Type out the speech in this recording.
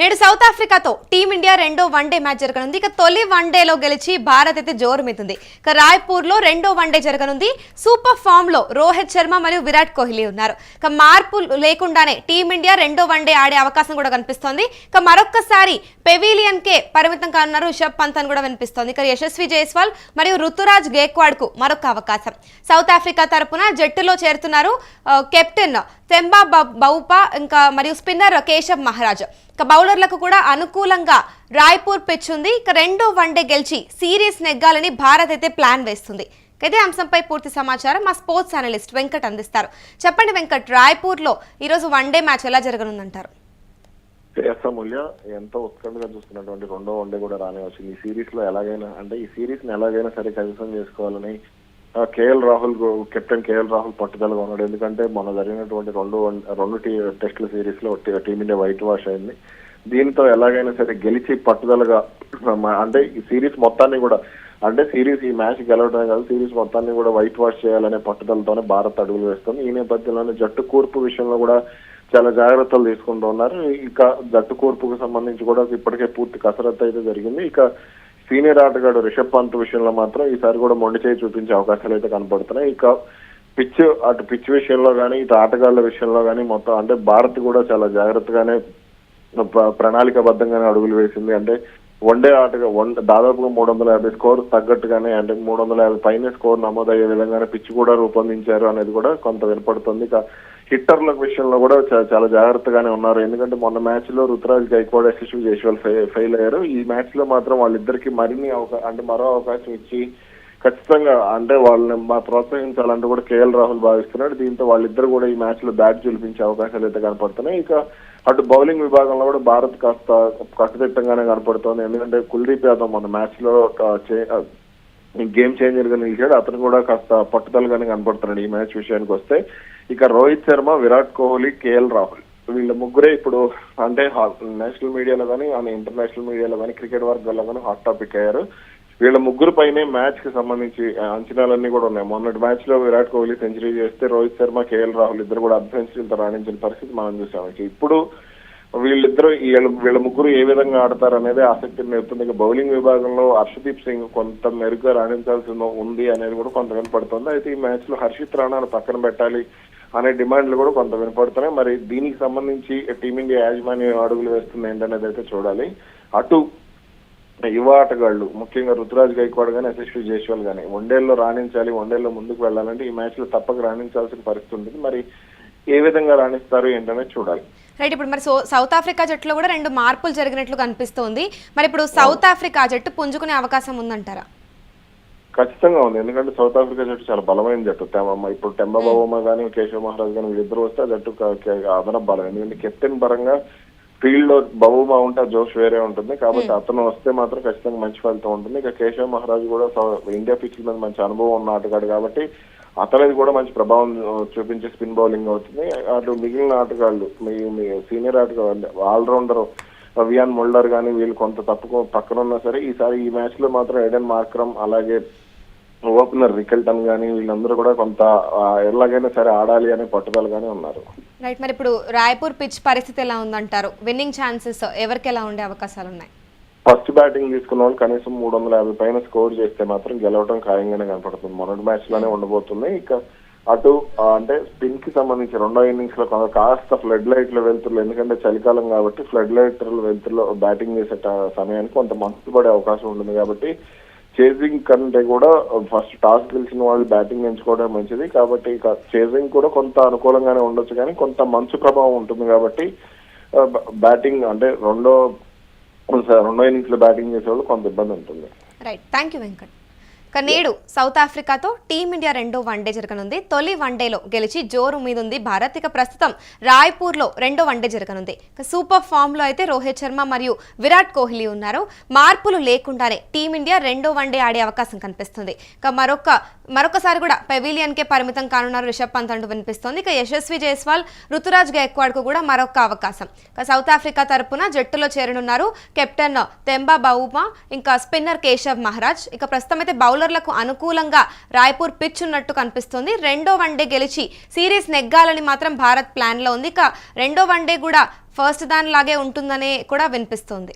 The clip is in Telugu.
నేడు సౌత్ ఆఫ్రికాతో టీమిండియా రెండో వన్డే మ్యాచ్ జరగనుంది. ఇక తొలి వన్డేలో గెలిచి భారత్ అయితే జోరు మీతుంది. ఇక రాయ్పూర్లో రెండో వన్డే జరగనుంది. సూపర్ ఫామ్ లో రోహిత్ శర్మ మరియు విరాట్ కోహ్లీ ఉన్నారు. ఇక మార్పు లేకుండానే టీమిండియా రెండో వన్డే ఆడే అవకాశం కూడా కనిపిస్తోంది. ఇక మరొక్కసారి పెవిలియన్ కే పరిమితం కానున్నారు రిషబ్ పంత్ అని కూడా వినిపిస్తోంది. ఇక యశస్వి జైస్వాల్ మరియు రుతురాజ్ గేక్వాడ్ కు మరొక అవకాశం. సౌత్ ఆఫ్రికా తరపున జట్టులో చేరుతున్నారు కెప్టెన్ తెంబా బౌపా ఇంకా మరియు స్పిన్నర్ కేశవ్ మహారాజ్. ఇక బౌలర్లకు కూడా అనుకూలంగా రాయ్పూర్ పిచ్ ఉంది. ఇక రెండో వన్డే గెలిచి సిరీస్ నెగ్గాలని భారత్ అయితే ప్లాన్ వేస్తుంది. ఇదే అంశంపై పూర్తి సమాచారం మా స్పోర్ట్స్ అనలిస్ట్ వెంకట్ అందిస్తారు. చెప్పండి వెంకట్, రాయ్పూర్ లో ఈరోజు వన్డే మ్యాచ్ ఎలా జరగనుందంటారు? మూల్య ఎంతో ఉత్కంఠగా చూస్తున్నటువంటి రెండో వన్డే కూడా రానే వచ్చింది. ఈ సిరీస్ లో ఎలాగైనా ఈ సిరీస్ ని ఎలాగైనా సరే కైవసం చేసుకోవాలని కెప్టెన్ కేఎల్ రాహుల్ పట్టుదలగా ఉన్నాడు. ఎందుకంటే మొన్న జరిగినటువంటి రెండు టెస్టుల సిరీస్ లో టీమిండియా వైట్ వాష్ అయింది. దీంతో ఎలాగైనా సరే గెలిచి పట్టుదలగా ఈ సిరీస్ మొత్తాన్ని కూడా సిరీస్ ఈ మ్యాచ్ గెలవడమే కాదు, సిరీస్ మొత్తాన్ని కూడా వైట్ వాష్ చేయాలనే పట్టుదలతోనే భారత్ అడుగులు వేస్తుంది. ఈ నేపథ్యంలోనే జట్టు కూర్పు విషయంలో కూడా చాలా జాగ్రత్తలు తీసుకుంటూ ఉన్నారు. ఇక జట్టు కూర్పుకు సంబంధించి కూడా ఇప్పటికే పూర్తి కసరత్తు అయితే జరిగింది. ఇక సీనియర్ ఆటగాడు రిషబ్ పంత్ విషయంలో మాత్రం ఈసారి కూడా మొండి చేయి చూపించే అవకాశాలు అయితే కనపడుతున్నాయి. ఇక పిచ్ విషయంలో కానీ ఇటు ఆటగాళ్ల విషయంలో కానీ మొత్తం భారత్ కూడా చాలా జాగ్రత్తగానే ప్రణాళికాబద్ధంగానే అడుగులు వేసింది. వన్డే ఆటగా దాదాపుగా 350 స్కోర్ తగ్గట్టుగానే 350 పైన స్కోర్ నమోదయ్యే విధంగానే పిచ్ కూడా రూపొందించారు అనేది కూడా కొంత వినపడుతుంది. ఇక హిట్టర్ల విషయంలో కూడా చాలా జాగ్రత్తగానే ఉన్నారు. ఎందుకంటే మొన్న మ్యాచ్ లో రుతురాజ్ గైక్వాడ్ యశస్వి జైస్వాల్ ఫెయిల్ అయ్యారు. ఈ మ్యాచ్ లో మాత్రం వాళ్ళిద్దరికి మరో అవకాశం ఇచ్చి ఖచ్చితంగా వాళ్ళని ప్రోత్సహించాలంటూ కూడా కేఎల్ రాహుల్ భావిస్తున్నాడు. దీంతో వాళ్ళిద్దరు కూడా ఈ మ్యాచ్ లో బ్యాట్ చూపించే అవకాశాలు అయితే కనపడుతున్నాయి. ఇక అటు బౌలింగ్ విభాగంలో కూడా భారత్ కాస్త కట్టుదిట్టంగానే కనపడుతోంది. ఎందుకంటే కుల్దీప్ యాదవ్ మన మ్యాచ్ లో గేమ్ చేంజర్ గా నిలిచాడు. అతను కూడా కాస్త పట్టుదలగానే కనపడుతున్నాడు ఈ మ్యాచ్ విషయానికి వస్తే. ఇక రోహిత్ శర్మ, విరాట్ కోహ్లీ, కేఎల్ రాహుల్ వీళ్ళ ముగ్గురే ఇప్పుడు నేషనల్ మీడియాలో కానీ ఇంటర్నేషనల్ మీడియాలో కానీ క్రికెట్ వర్గాల్లో కానీ హాట్ టాపిక్ అయ్యారు. వీళ్ళ ముగ్గురు పైనే మ్యాచ్ కి సంబంధించి అంచనాలన్నీ కూడా ఉన్నాయి. మొన్నటి మ్యాచ్ లో విరాట్ కోహ్లీ సెంచరీ చేస్తే రోహిత్ శర్మ, కేఎల్ రాహుల్ ఇద్దరు కూడా అర్ధ సెంచరీలతో రాణించిన పరిస్థితి మనం చూసాం. ఇప్పుడు వీళ్ళ ముగ్గురు ఏ విధంగా ఆడతారు అనేది ఆసక్తిని నేర్పుతుంది. ఇక బౌలింగ్ విభాగంలో హర్షదీప్ సింగ్ కొంత మెరుగ్గా రాణించాల్సి ఉంది అనేది కూడా కొంత వినపడుతుంది. అయితే ఈ మ్యాచ్ లో హర్షిత్ రాణాను పక్కన పెట్టాలి అనే డిమాండ్లు కూడా కొంత వినపడుతున్నాయి. మరి దీనికి సంబంధించి టీమిండియా యాజమాన్యం అడుగులు వేస్తుంది ఏంటనేది అయితే చూడాలి. అటు యువ ఆటగాళ్లు ముఖ్యంగా రుతురాజ్ గైక్వాడ్ కానీ యశస్వి జైస్వాల్ కానీ వన్డేల్లో రాణించాలి, వన్డేల్లో ముందుకు వెళ్ళాలంటే ఈ మ్యాచ్ లో తప్పక రాణించాల్సిన పరిస్థితి ఉంటుంది. మరి ఏ విధంగా రాణిస్తారు ఏంటనేది చూడాలి. రైట్, ఇప్పుడు మరి సౌత్ ఆఫ్రికా జట్టులో కూడా 2 మార్పులు జరిగినట్లు కనిపిస్తోంది. మరి ఇప్పుడు సౌత్ ఆఫ్రికా జట్టు పుంజుకునే అవకాశం ఉందంటారా? ఖచ్చితంగా ఉంది. ఎందుకంటే సౌత్ ఆఫ్రికా జట్టు చాలా బలమైన జట్టు. ఇప్పుడు టెంబా బౌమా కానీ కేశవ్ మహారాజ్ కానీ వీళ్ళిద్దరు వస్తే ఆ జట్టు అదనపు బలం. ఎందుకంటే కెప్టెన్ పరంగా ఫీల్డ్ లో బౌమా ఉంటే జోష్ వేరే ఉంటుంది. కాబట్టి అతను వస్తే మాత్రం ఖచ్చితంగా మంచి ఫలితం ఉంటుంది. ఇక కేశవ్ మహారాజ్ కూడా ఇండియా పిచ్ మీద మంచి అనుభవం ఉన్న ఆటగాడు కాబట్టి అతనిది కూడా మంచి ప్రభావం చూపించే స్పిన్ బౌలింగ్ అవుతుంది. అటు మిగిలిన ఆటగాళ్ళు మీ సీనియర్ ఆటగాళ్ళు ఆల్రౌండర్ వియాన్ ముల్డర్ కానీ వీళ్ళు కొంత పక్కన ఉన్నా సరే ఈసారి ఈ మ్యాచ్ లో మాత్రం ఎడెన్ మార్క్రమ్ అలాగే ఓపెనర్ రికెల్టన్ కానీ వీళ్ళందరూ కూడా కొంత ఎలాగైనా సరే ఆడాలి అనే పట్టుదలగానే ఉన్నారు. రైట్, మరి ఇప్పుడు రాయ్పూర్ పిచ్ పరిస్థితి ఎలా ఉందంటారు? విన్నింగ్ ఛాన్సెస్ ఎవరికి ఎలా ఉండే అవకాశాలు ఉన్నాయి? ఫస్ట్ బ్యాటింగ్ తీసుకున్న వాళ్ళు కనీసం 350 పైన స్కోర్ చేస్తే మాత్రం గెలవడం ఖాయంగానే కనపడుతుంది. మొదటి మ్యాచ్ లోనే ఉండబోతుంది. ఇక అటు స్పిన్ కి సంబంధించి రెండో ఇన్నింగ్స్ లో కాస్త ఫ్లడ్ లైట్ లో వెళ్తుర్లు, ఎందుకంటే చలికాలం కాబట్టి ఫ్లడ్ లైట్ వెళ్తుల్లో బ్యాటింగ్ చేసే సమయానికి కొంత మంచు పడే అవకాశం ఉంటుంది. కాబట్టి చేజింగ్ కంటే కూడా ఫస్ట్ టాస్ గెలిచిన వాళ్ళు బ్యాటింగ్ ఎంచుకోవడం మంచిది. కాబట్టి ఇక చేజింగ్ కూడా కొంత అనుకూలంగానే ఉండొచ్చు, కానీ కొంత మంచు ప్రభావం ఉంటుంది. కాబట్టి బ్యాటింగ్ రెండో ఇన్నింగ్స్ లో బ్యాటింగ్ చేసే వాళ్ళు కొంత ఇబ్బంది ఉంటుంది. Right, thank you Venkat. నేడు సౌత్ ఆఫ్రికాతో టీమిండియా రెండో వన్డే జరగనుంది. తొలి వన్డేలో గెలిచి జోరు మీదుంది భారత్. ఇక ప్రస్తుతం రాయ్పూర్లో రెండో వన్డే జరగనుంది. సూపర్ ఫామ్ లో అయితే రోహిత్ శర్మ మరియు విరాట్ కోహ్లీ ఉన్నారు. మార్పులు లేకుండానే టీమిండియా రెండో వన్డే ఆడే అవకాశం కనిపిస్తుంది. ఇక మరొక మరొకసారి కూడా పెవిలియన్కే పరిమితం కానున్నారు రిషబ్ పంత్ అంటూ వినిపిస్తోంది. ఇక యశస్వి జైస్వాల్, రుతురాజ్ గైక్వాడ్కు కూడా మరొక అవకాశం. ఇక సౌత్ ఆఫ్రికా తరపున జట్టులో చేరనున్నారు కెప్టెన్ తెంబా బౌమా, ఇంకా స్పిన్నర్ కేశవ్ మహారాజ్. ఇక ప్రస్తుతం అయితే బౌలర్లకు అనుకూలంగా రాయ్పూర్ పిచ్ ఉన్నట్టు కనిపిస్తుంది. రెండో వన్డే గెలిచి సిరీస్ నెగ్గాలని మాత్రం భారత్ ప్లాన్లో ఉంది. ఇక రెండో వన్డే కూడా ఫస్ట్ దానిలాగే ఉంటుందనే కూడా వినిపిస్తుంది.